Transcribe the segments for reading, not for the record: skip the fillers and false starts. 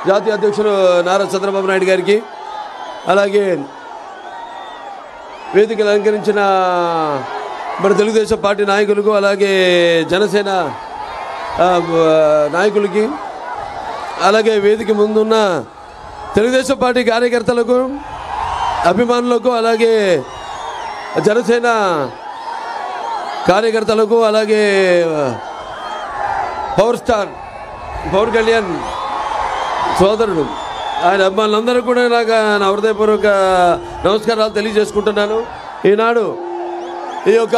జాతీయ అధ్యక్షులు నారా చంద్రబాబు నాయుడు గారికి, అలాగే వేదికలు అలంకరించిన మన తెలుగుదేశం పార్టీ నాయకులకు, అలాగే జనసేన నాయకులకి, అలాగే వేదిక ముందున్న తెలుగుదేశం పార్టీ కార్యకర్తలకు, అభిమానులకు, అలాగే జనసేన కార్యకర్తలకు, అలాగే పవన్ కళ్యాణ్ సోదరుడు ఆయన అభిమానులందరూ కూడా నాకు నా హృదయపూర్వక నమస్కారాలు తెలియజేసుకుంటున్నాను. ఈనాడు ఈ యొక్క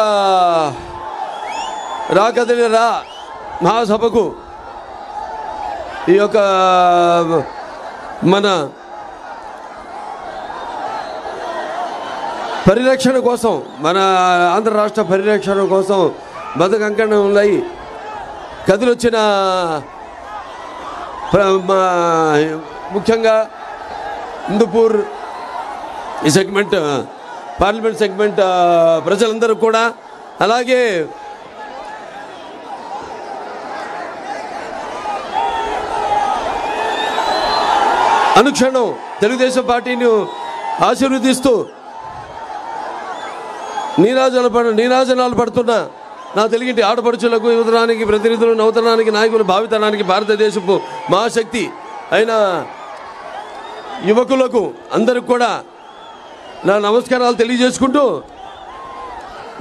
రా కదిలి రా మహాసభకు ఈ యొక్క మన పరిరక్షణ కోసం, మన ఆంధ్ర రాష్ట్ర పరిరక్షణ కోసం బతుకంకణంలో కదిలొచ్చిన ముఖ్యంగా హిందూపూర్ ఈ సెగ్మెంట్, పార్లమెంట్ సెగ్మెంట్ ప్రజలందరూ కూడా, అలాగే అనుక్షణం తెలుగుదేశం పార్టీని ఆశీర్వదిస్తూ నీరాజనాలు పడుతున్న నా తెలుగింటి ఆడపడుచులకు, యువతరానికి ప్రతినిధులు, నవతరానికి నాయకులు, భావితరానికి భారతదేశపు మహాశక్తి అయిన యువకులకు అందరికి కూడా నా నమస్కారాలు తెలియజేసుకుంటూ,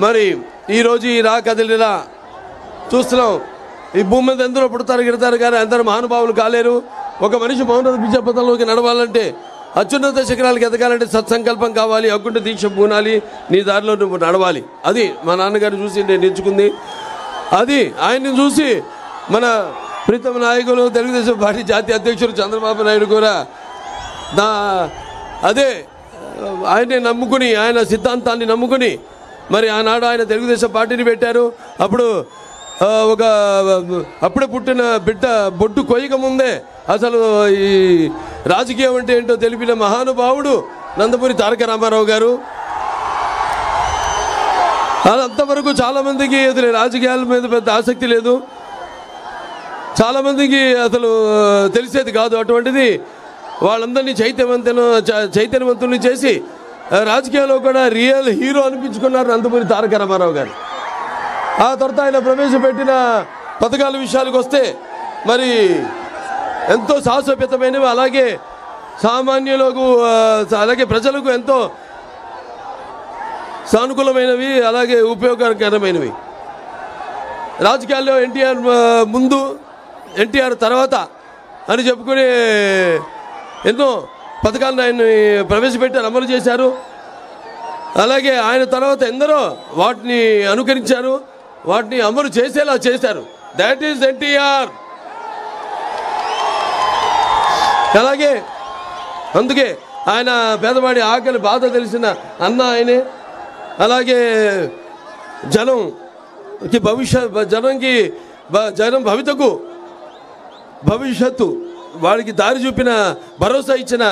మరి ఈరోజు ఈ రా కదిలిరా చూస్తున్నాం. ఈ భూమి మీద ఎందరో పుడతారు గిడతారు కానీ అందరూ మహానుభావులు కాలేరు. ఒక మనిషి మౌనత విద్యాపథంలోకి నడవాలంటే, అత్యున్నత శిఖరాలకు ఎదగాలంటే సత్సంకల్పం కావాలి, అకుంఠ దీక్ష పూనాలి, నీ దారిలో నువ్వు నడవాలి. అది మా నాన్నగారు చూసి నేను నేర్చుకుంది. అది ఆయన్ని చూసి మన ప్రీతమ నాయకులు తెలుగుదేశం పార్టీ జాతీయ అధ్యక్షుడు చంద్రబాబు నాయుడు కూడా అదే ఆయనే నమ్ముకుని, ఆయన సిద్ధాంతాన్ని నమ్ముకుని మరి ఆనాడు ఆయన తెలుగుదేశం పార్టీని పెట్టారు. అప్పుడు అప్పుడే పుట్టిన బిడ్డ బొడ్డు కొయ్యక ముందే అసలు ఈ రాజకీయం అంటే ఏంటో తెలిపిన మహానుభావుడు నందమూరి తారక రామారావు గారు. అంతవరకు చాలామందికి అసలు రాజకీయాల మీద పెద్ద ఆసక్తి లేదు, చాలామందికి అసలు తెలిసేది కాదు. అటువంటిది వాళ్ళందరినీ చైతన్యవంతుల్ని చేసి రాజకీయాల్లో కూడా రియల్ హీరో అనిపించుకున్నారు నందమూరి తారక రామారావు గారు. ఆ తర్వాత ఆయన ప్రవేశపెట్టిన పథకాల విషయాలకు వస్తే మరి ఎంతో సాహసోపేతమైనవి, అలాగే సామాన్యులకు, అలాగే ప్రజలకు ఎంతో సానుకూలమైనవి, అలాగే ఉపయోగకరమైనవి. రాజకీయాల్లో ఎన్టీఆర్ ముందు, ఎన్టీఆర్ తర్వాత అని చెప్పుకుని ఎన్నో పథకాలను ఆయన ప్రవేశపెట్టారు, అమలు చేశారు. అలాగే ఆయన తర్వాత ఎందరో వాటిని అనుకరించారు, వాటిని అమలు చేసేలా చేశారు. That is NTR. అలాగే అందుకే ఆయన పేదవాడి ఆకలి బాధ తెలిసిన అన్న ఆయనే. అలాగే జనం భవిష్యత్తు వాడికి దారి చూపిన, భరోసా ఇచ్చిన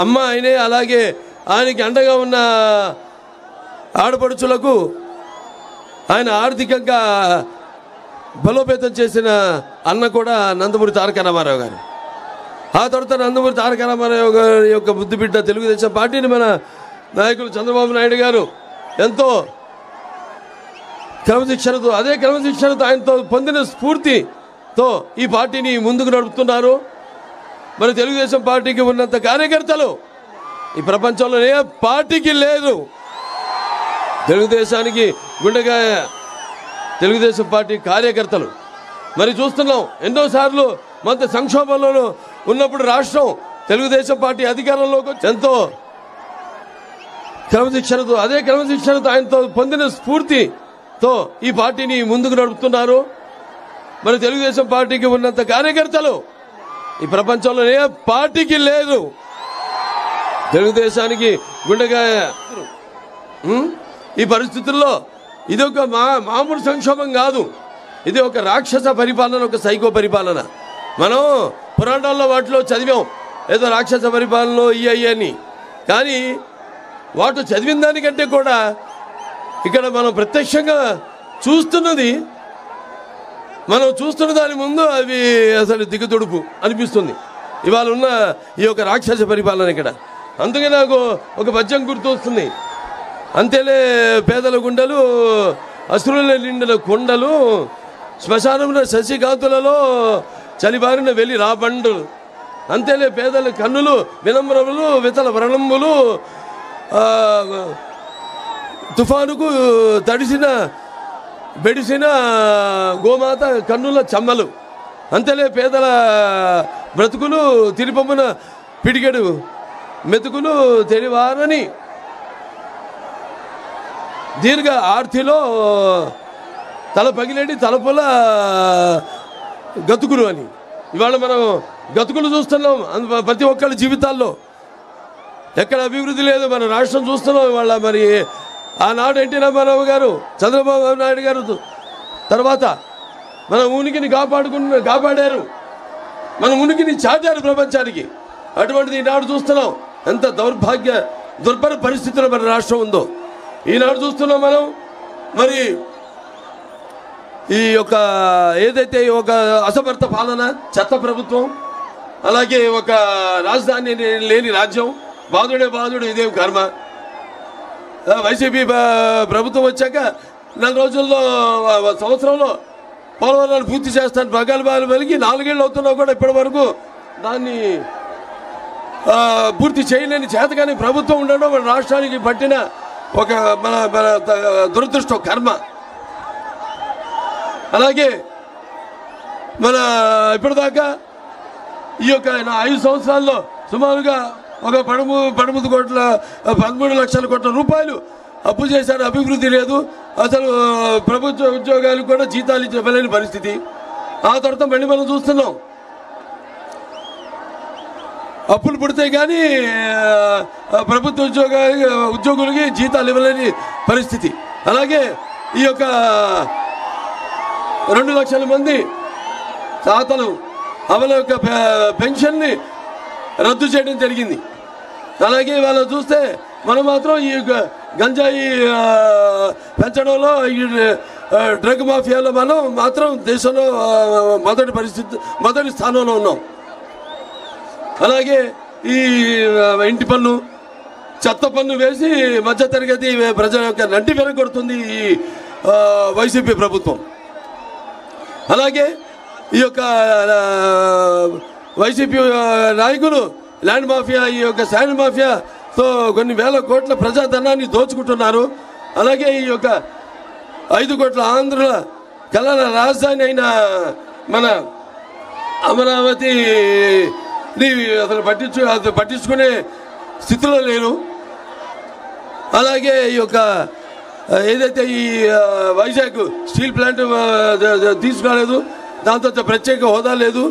అమ్మ ఆయనే. అలాగే ఆయనకి అండగా ఉన్న ఆడపడుచులకు ఆయన ఆర్థికంగా బలోపేతం చేసిన అన్న కూడా నందమూరి తారక రామారావు గారు. ఆ తర్వాత నందమూరి తారక రామారావు గారి యొక్క ముద్దుబిడ్డ తెలుగుదేశం పార్టీని మన నాయకులు చంద్రబాబు నాయుడు గారు ఎంతో క్రమశిక్షణతో, అదే క్రమశిక్షణతో ఆయనతో పొందిన స్ఫూర్తితో ఈ పార్టీని ముందుకు నడుపుతున్నారు. మరి తెలుగుదేశం పార్టీకి ఉన్నంత కార్యకర్తలు ఈ ప్రపంచంలో ఏ పార్టీకి లేదు. తెలుగుదేశానికి గుండెకాయ తెలుగుదేశం పార్టీ కార్యకర్తలు. మరి చూస్తున్నాం ఎన్నోసార్లు మంత సంక్షోభంలో ఉన్నప్పుడు రాష్ట్రం తెలుగుదేశం పార్టీ అధికారంలోకి ఎంతో క్రమశిక్షణతో, అదే క్రమశిక్షణతో ఆయనతో పొందిన స్ఫూర్తితో ఈ పార్టీని ముందుకు నడుపుతున్నారు. మరి తెలుగుదేశం పార్టీకి ఉన్నంత కార్యకర్తలు ఈ ప్రపంచంలో ఏ పార్టీకి లేదు. తెలుగుదేశానికి గుండెకాయ. ఈ పరిస్థితుల్లో ఇది ఒక మామూలు సంక్షోభం కాదు, ఇది ఒక రాక్షస పరిపాలన, ఒక సైకో పరిపాలన. మనం పురాణాల్లో వాటిలో చదివాం ఏదో రాక్షస పరిపాలనలో అని, కానీ వాటి చదివిన దానికంటే కూడా ఇక్కడ మనం ప్రత్యక్షంగా చూస్తున్న దాని ముందు అవి అసలు దిగుతుడుపు అనిపిస్తుంది. ఇవాళ ఉన్న ఈ యొక్క రాక్షస పరిపాలన ఇక్కడ. అందుకే నాకు ఒక పద్యం గుర్తు వస్తుంది. అంతేలే పేదల గుండెలు అసురుల నిండిన కొండలు, శ్మశానమున శశికాంతులలో చలిబారిన వెలి రాబండులు. అంతేలే పేదల కన్నులు వినమ్రములు వితల వ్రణములు, తుఫానుకు తడిసిన బెడిసిన గోమాత కన్నుల చెమ్మలు. అంతేలే పేదల బ్రతుకులు తిరిపమున పిడిగెడు మెతుకులు తెలివారని, దీర్ఘ ఆర్తిలో తల పగిలేటి తలపుల గతుకులు అని. ఇవాళ మనం గతుకులు చూస్తున్నాం ప్రతి ఒక్కళ్ళ జీవితాల్లో. ఎక్కడ అభివృద్ధి లేదు. మన రాష్ట్రం చూస్తున్నాం ఇవాళ. మరి ఆనాడు ఎన్టీ రామారావు గారు, చంద్రబాబు నాయుడు గారు తర్వాత మన ఉనికిని కాపాడారు, మన ఉనికిని చాటారు ప్రపంచానికి. అటువంటిది ఈనాడు చూస్తున్నాం ఎంత దుర్భర పరిస్థితుల్లో మన రాష్ట్రం ఉందో. ఈనాడు చూస్తున్నాం మనం. మరి ఈ యొక్క ఏదైతే ఒక అసమర్థ పాలన, చెత్త ప్రభుత్వం, అలాగే ఒక రాజధాని లేని రాజ్యం, బాధుడు ఇదేం కర్మ. వైసీపీ ప్రభుత్వం వచ్చాక 4 రోజుల్లో సంవత్సరంలో పోలవరాన్ని పూర్తి చేస్తాను ప్రగల్భాలు వెలిగి 4 ఏళ్ళు అవుతున్నా కూడా ఇప్పటి వరకు దాన్ని పూర్తి చేయలేని చేతగాని ప్రభుత్వం ఉండడం మన రాష్ట్రానికి పట్టిన ఒక మన దురదృష్టం, కర్మ. అలాగే మన ఇప్పటిదాకా ఈ యొక్క 5 సంవత్సరాల్లో సుమారుగా ఒక 13 లక్షల కోట్ల రూపాయలు అప్పు చేశారు. అభివృద్ధి లేదు. అసలు ప్రభుత్వ ఉద్యోగాలకు కూడా జీతాలు ఇవ్వలేని పరిస్థితి. ఆ తర్వాత మళ్ళీ మనం చూస్తున్నాం అప్పులు పుడితే కానీ ప్రభుత్వ ఉద్యోగులకి జీతాలు ఇవ్వలేని పరిస్థితి. అలాగే ఈ యొక్క 2 లక్షల మంది తాతలు అవల యొక్క పెన్షన్ని రద్దు చేయడం జరిగింది. అలాగే వాళ్ళు చూస్తే మనం మాత్రం ఈ గంజాయి పెంచడంలో, ఈ డ్రగ్ మాఫియాలో మనం మాత్రం దేశంలో మొదటి స్థానంలో ఉన్నాం. అలాగే ఈ ఇంటి పన్ను, చెత్త పన్ను వేసి మధ్యతరగతి ప్రజల యొక్క నంటి వెనకొడుతుంది ఈ వైసీపీ ప్రభుత్వం. అలాగే ఈ యొక్క వైసీపీ నాయకులు ల్యాండ్ మాఫియా, ఈ యొక్క శాండ్ మాఫియాతో కొన్ని వేల కోట్ల ప్రజాధనాన్ని దోచుకుంటున్నారు. అలాగే ఈ యొక్క 5 కోట్ల ఆంధ్రుల కళల రాజధాని అయిన మన అమరావతిని అసలు పట్టించుకునే స్థితిలో లేరు. అలాగే ఈ యొక్క ఏదైతే ఈ వైజాగ్ స్టీల్ ప్లాంట్ తీసుకురాలేదు, దాంతో ప్రత్యేక హోదా లేదు,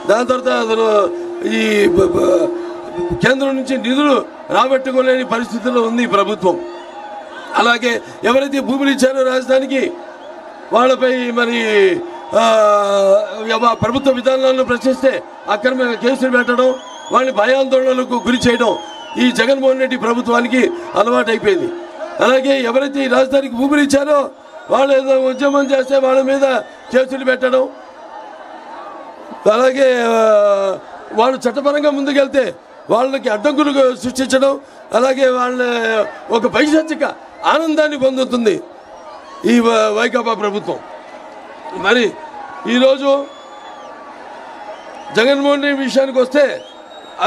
దాని తర్వాత అసలు ఈ కేంద్రం నుంచి నిధులు రాబట్టుకోలేని పరిస్థితుల్లో ఉంది ఈ ప్రభుత్వం. అలాగే ఎవరైతే భూములు ఇచ్చారో రాజధానికి వాళ్ళపై మరి ప్రభుత్వ విధానాలను ప్రశ్నిస్తే అక్రమంగా కేసులు పెట్టడం, వాళ్ళని భయాందోళనలకు గురి చేయడం ఈ జగన్మోహన్ రెడ్డి ప్రభుత్వానికి అలవాటు అయిపోయింది. అలాగే ఎవరైతే ఈ రాజధానికి భూములు ఇచ్చారో వాళ్ళు ఏదో ఉద్యమం చేస్తే వాళ్ళ మీద కేసులు పెట్టడం, అలాగే వాళ్ళు చట్టపరంగా ముందుకెళ్తే వాళ్ళకి అడ్డంకులు సృష్టించడం, అలాగే వాళ్ళ ఒక పైశాచిక ఆనందాన్ని పొందుతుంది ఈ వైకాపా ప్రభుత్వం. మరి ఈరోజు జగన్మోహన్ రెడ్డి విషయానికి వస్తే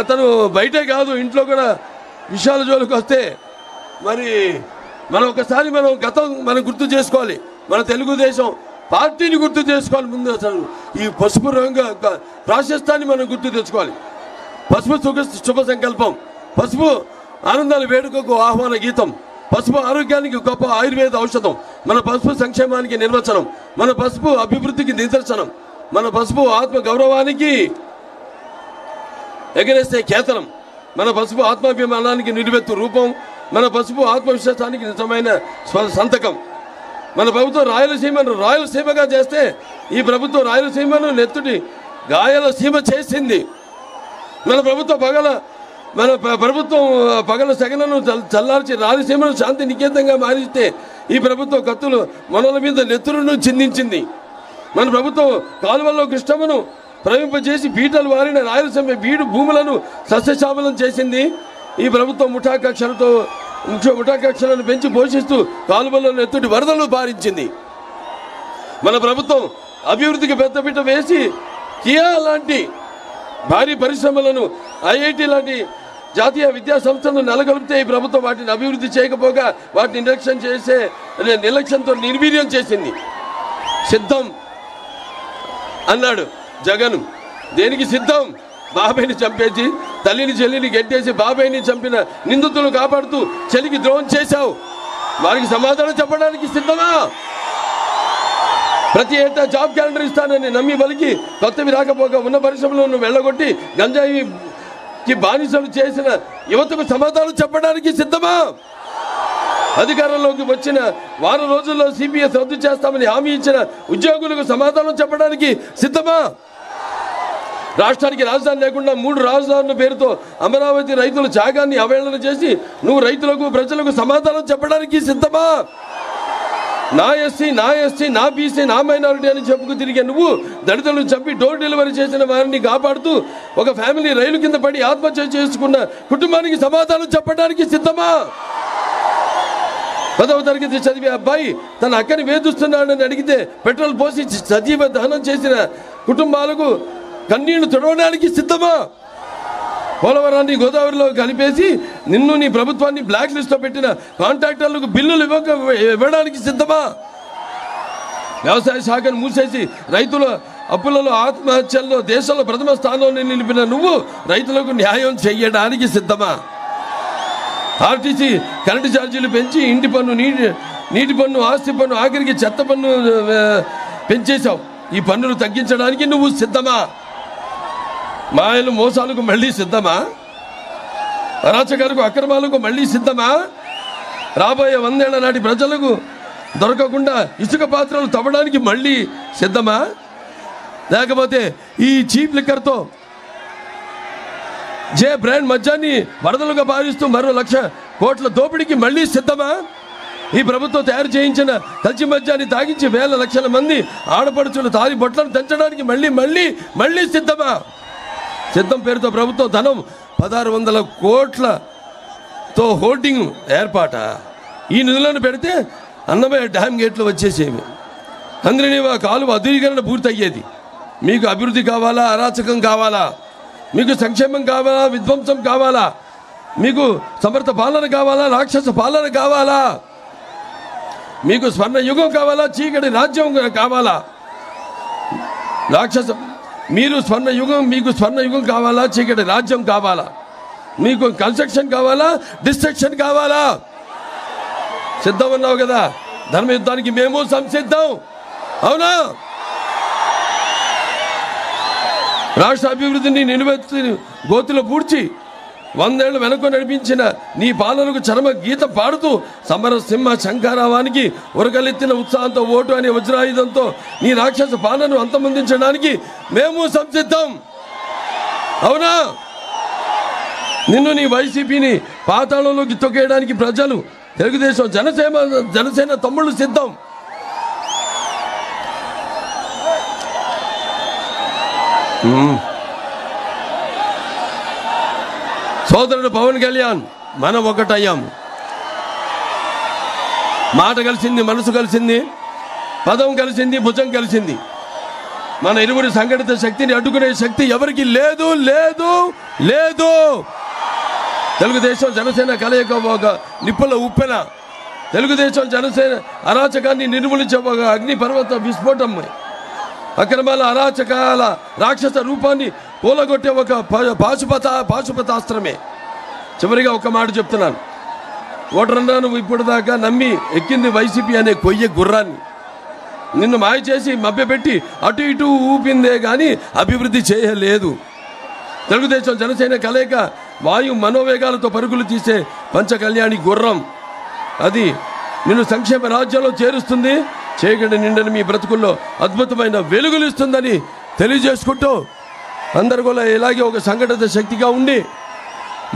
అతను బయటే కాదు ఇంట్లో కూడా విషయాల జోలికి వస్తే మరి ఒకసారి మనం గుర్తు చేసుకోవాలి. మన తెలుగుదేశం పార్టీని గుర్తు చేసుకోవాలి. ముందు అసలు ఈ పసుపు రంగు ప్రాశస్త్యాన్ని మనం గుర్తు తెచ్చుకోవాలి. పసుపు శుభ సంకల్పం, పసుపు ఆనందాల వేడుకకు ఆహ్వాన గీతం, పసుపు ఆరోగ్యానికి గొప్ప ఆయుర్వేద ఔషధం, మన పసుపు సంక్షేమానికి నిర్వచనం, మన పసుపు అభివృద్ధికి నిదర్శనం, మన పసుపు ఆత్మ గౌరవానికి ఎగరేస్తే కేతనం, మన పసుపు ఆత్మాభిమానానికి నిలువెత్తు రూపం, మన పసుపు ఆత్మవిశ్వాసానికి నిజమైన సంతకం. మన ప్రభుత్వం రాయలసీమగా చేస్తే ఈ ప్రభుత్వం రాయలసీమను నెత్తుటి గాయలసీమ చేసింది. మన ప్రభుత్వం పగల సెగలను చల్లార్చి రాయలసీమను శాంతి నికేతంగా మారిస్తే ఈ ప్రభుత్వం కత్తులు మనల మీద నెత్తులను చిందించింది. మన ప్రభుత్వం కాలువల్లో కృష్ణమ్మను ప్రవహింపజేసి బీటలు వారిన రాయలసీమ బీడు భూములను సస్యశ్యామలం చేసింది. ఈ ప్రభుత్వం ముఠాకక్షలను పెంచి పోషిస్తూ కాలువలలో ఎత్తుటి వరదలు పారించింది. మన ప్రభుత్వం అభివృద్ధికి పెద్దపీట వేసి కియా లాంటి భారీ పరిశ్రమలను, ఐఐటి లాంటి జాతీయ విద్యా సంస్థలను నెలకొల్పితే ఈ ప్రభుత్వం వాటిని అభివృద్ధి చేయకపోగా వాటిని నిర్లక్ష్యంతో నిర్వీర్యం చేసింది. సిద్ధం అన్నాడు జగన్. దేనికి సిద్ధం? బాబాయిని చంపేసి తల్లిని చెల్లిని గెట్టేసి బాబాయిని చంపిన నిందితులను కాపాడుతూ చెల్లికి ద్రోహం చేశావు. వారికి సమాధానం చెప్పడానికి సిద్ధమా? ప్రతి ఏటా జాబ్ క్యాలెండర్ ఇస్తానని నమ్మి బలికి కొత్తవి రాకపోగా ఉన్న పరిశ్రమలను వెళ్ళగొట్టి గంజాయికి బానిసలు చేసిన యువతకు సమాధానం చెప్పడానికి సిద్ధమా? అధికారంలోకి వచ్చిన వారం రోజుల్లో సిపిఎస్ రద్దు చేస్తామని హామీ ఇచ్చిన ఉద్యోగులకు సమాధానం చెప్పడానికి సిద్ధమా? రాష్ట్రానికి రాజధాని లేకుండా 3 రాజధానుల పేరుతో అమరావతి రైతుల త్యాగాన్ని అవహేళన చేసి నువ్వు రైతులకు ప్రజలకు సమాధానం చెప్పడానికి సిద్ధమా? నా ఎస్సీ, నా బీసీ, నా మైనారిటీ అని చెప్పుకు తిరిగే నువ్వు దళితులను చంపి డోర్ డెలివరీ చేసిన వారిని కాపాడుతూ ఒక ఫ్యామిలీ రైలు కింద పడి ఆత్మహత్య చేసుకున్న కుటుంబానికి సమాధానం చెప్పడానికి సిద్ధమా? 10వ తరగతి చదివే అబ్బాయి తన అక్కని వేధిస్తున్నాడని అడిగితే పెట్రోల్ పోసి సజీవ దహనం చేసిన కుటుంబాలకు కన్నీళ్లు తుడవడానికి సిద్ధమా? పోలవరాన్ని గోదావరిలో కలిపేసి నిన్ను నీ ప్రభుత్వాన్ని బ్లాక్ లిస్ట్ లో పెట్టిన కాంట్రాక్టర్లకు బిల్లులు ఇవ్వడానికి సిద్ధమా? వ్యవసాయ శాఖను మూసేసి రైతుల అప్పులలో ఆత్మహత్యల్లో దేశంలో ప్రథమ స్థానంలో నిలిపిన నువ్వు రైతులకు న్యాయం చేయడానికి సిద్ధమా? ఆర్టీసీ కరెంటు ఛార్జీలు పెంచి ఇంటి పన్ను, నీటి పన్ను, ఆస్తి పన్ను, ఆఖరికి చెత్త పన్ను పెంచేశావు. ఈ పన్నులు తగ్గించడానికి నువ్వు సిద్ధమా? మాయలు మోసాలకు మళ్ళీ సిద్ధమా? అరాచకాలకు అక్రమాలకు మళ్ళీ సిద్ధమా? రాబోయే 100 ఏళ్ల నాటి ప్రజలకు దొరకకుండా ఇసుక పాత్రలు తవ్వడానికి మళ్ళీ సిద్ధమా? లేకపోతే ఈ చీప్ లిక్కర్తో జే బ్రాండ్ మద్యాన్ని వరదలుగా భావిస్తూ మరో 1,00,000 కోట్ల దోపిడీకి మళ్ళీ సిద్ధమా? ఈ ప్రభుత్వం తయారు చేయించిన కల్చి మద్యాన్ని తాగించి వేల లక్షల మంది ఆడపడుచులు తాలి బొట్లను తెంచడానికి మళ్ళీ సిద్ధమా? సిద్ధం పేరుతో ప్రభుత్వం ధనం 1,600 కోట్లతో హోల్డింగ్ ఏర్పాట. ఈ నిధులను పెడితే అన్నమయ్య డ్యామ్ గేట్లు వచ్చేసేవి. హంద్రీనీవా కాలువ అధునీకరణ పూర్తయ్యేది. మీకు అభివృద్ధి కావాలా? అరాచకం కావాలా? మీకు సంక్షేమం కావాలా? విధ్వంసం కావాలా? మీకు సమర్థ పాలన కావాలా? రాక్షస పాలన కావాలా? మీకు స్వర్ణ యుగం కావాలా? చీకటి రాజ్యం కావాలా? మీకు స్వర్ణ యుగం కావాలా? చీకటి రాజ్యం కావాలా? మీకు కన్స్ట్రక్షన్ కావాలా? డిస్ట్రక్షన్ కావాలా? సిద్ధం అన్నావు కదా. ధర్మ యుద్ధానికి మేము సంసిద్ధం. అవునా? రాష్ట్ర అభివృద్ధిని నిలువెత్తి గోతిలో పూడ్చి 100 ఏళ్లు వెనక నడిపించిన నీ పాలనకు చరమ గీత పాడుతూ సమరసింహ శంఖారావానికి ఉరకలెత్తిన ఉత్సాహంతో ఓటు అనే వజ్రాయుధంతో నీ రాక్షస పాలనను అంతమొందించడానికి మేము సంసిద్ధం. అవునా? నిన్ను నీ వైసీపీని పాతాళంలోకి తొక్కేయడానికి ప్రజలు, తెలుగుదేశం, జనసేన తమ్ముళ్ళు సిద్ధం. సోదరుడు పవన్ కళ్యాణ్, మనం ఒకటయ్యాం. మాట కలిసింది, మనసు కలిసింది, పదం కలిసింది, భుజం కలిసింది. మన ఇరువురి సంఘటిత శక్తిని అడ్డుకునే శక్తి ఎవరికి లేదు లేదు లేదు. తెలుగుదేశం జనసేన కలయిక ఒక నిప్పుల ఉప్పెన. తెలుగుదేశం జనసేన అరాచకాన్ని నిర్మూలించే ఒక అగ్నిపర్వత విస్ఫోటం. అక్రమాల అరాచకాల రాక్షస రూపాన్ని కూలగొట్టే ఒక పాశుపతాస్త్రమే. చివరిగా ఒక మాట చెప్తున్నాను. ఓటరన్నా నువ్వు ఇప్పటిదాకా నమ్మి ఎక్కింది వైసీపీ అనే కొయ్య గుర్రాన్ని. నిన్ను మాయ చేసి మభ్యపెట్టి అటు ఇటు ఊపిందే కానీ అభివృద్ధి చేయలేదు. తెలుగుదేశం జనసేన కలయిక వాయు మనోవేగాలతో పరుగులు తీసే పంచకళ్యాణి గుర్రం. అది నిన్ను సంక్షేమ రాజ్యంలో చేరుస్తుంది. చేయగండి నిండని మీ బ్రతుకుల్లో అద్భుతమైన వెలుగులు ఇస్తుందని తెలియజేసుకుంటూ అందరు కూడా ఇలాగే ఒక సంఘటిత శక్తిగా ఉండి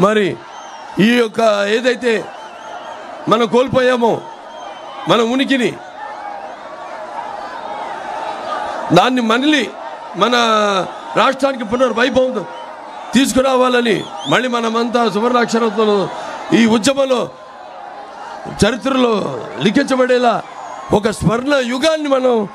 మరి ఈ యొక్క ఏదైతే మనం కోల్పోయామో మన ఉనికిని, దాన్ని మళ్ళీ మన రాష్ట్రానికి పునర్వైభవం తీసుకురావాలని మళ్ళీ మనమంతా సువర్ణాక్షరంతో ఈ ఉద్యమంలో చరిత్రలో లిఖించబడేలా ఒక స్వర్ణ యుగాన్ని మనం